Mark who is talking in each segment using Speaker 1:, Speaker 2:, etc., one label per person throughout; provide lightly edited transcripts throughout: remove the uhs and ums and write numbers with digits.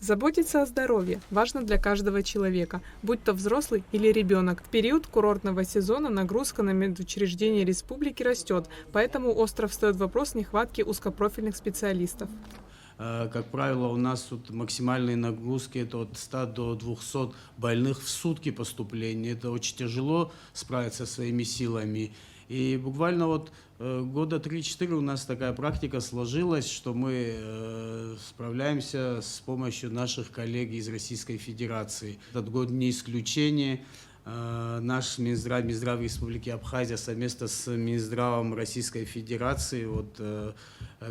Speaker 1: Заботиться о здоровье важно для каждого человека, будь то взрослый или ребенок. В период курортного сезона нагрузка на медучреждения республики растет, поэтому остро встает вопрос нехватки узкопрофильных специалистов.
Speaker 2: Как правило, у нас тут максимальные нагрузки – это от 100 до 200 больных в сутки поступления. Это очень тяжело справиться со своими силами. И буквально вот года 3-4 у нас такая практика сложилась, что мы справляемся с помощью наших коллег из Российской Федерации. Этот год не исключение. Наш Минздрав Республики Абхазия совместно с Минздравом Российской Федерации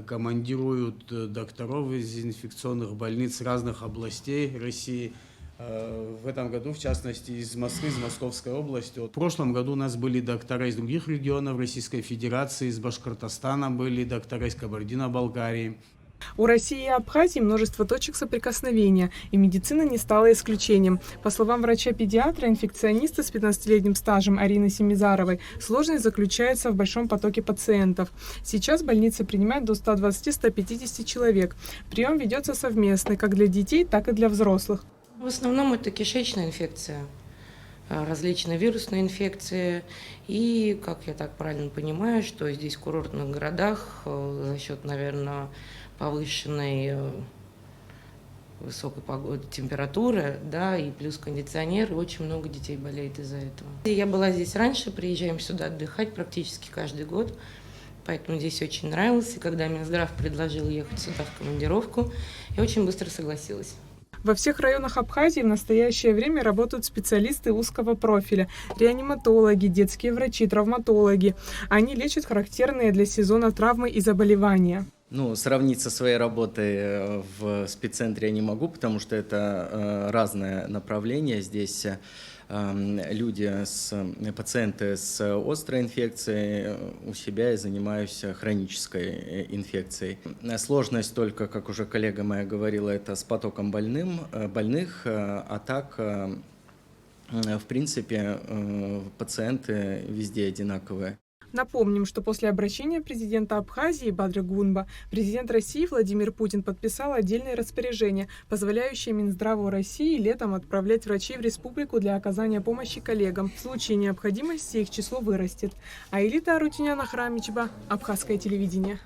Speaker 2: командируют докторов из инфекционных больниц разных областей России. В этом году, в частности, из Москвы, из Московской области. В прошлом году у нас были доктора из других регионов Российской Федерации, из Башкортостана были доктора, из Кабардино-Балкарии.
Speaker 1: У России и Абхазии множество точек соприкосновения, и медицина не стала исключением. По словам врача-педиатра, инфекциониста с 15-летним стажем Арины Семизаровой, сложность заключается в большом потоке пациентов. Сейчас больница принимает до 120-150 человек. Прием ведется совместный как для детей, так и для взрослых.
Speaker 3: В основном это кишечная инфекция, различные вирусные инфекции. И, как я так правильно понимаю, что здесь в курортных городах за счет, наверное, повышенной высокой температуры, да, и плюс кондиционер, и очень много детей болеет из-за этого. Я была здесь раньше, приезжаем сюда отдыхать практически каждый год, поэтому здесь очень нравилось. И когда Минздрав предложил ехать сюда в командировку, я очень быстро согласилась.
Speaker 1: Во всех районах Абхазии в настоящее время работают специалисты узкого профиля, реаниматологи, детские врачи, травматологи. Они лечат характерные для сезона травмы и заболевания.
Speaker 4: Сравнить со своей работой в спеццентре я не могу, потому что это разное направление. Здесь люди, пациенты с острой инфекцией, у себя я занимаюсь хронической инфекцией. Сложность только, как уже коллега моя говорила, это с потоком больных, а так, в принципе, пациенты везде одинаковые.
Speaker 1: Напомним, что после обращения президента Абхазии Бадры Гунба президент России Владимир Путин подписал отдельное распоряжение, позволяющее Минздраву России летом отправлять врачей в республику для оказания помощи коллегам. В случае необходимости их число вырастет. Аэлита Арутюнян Ахрамичба, Абхазское телевидение.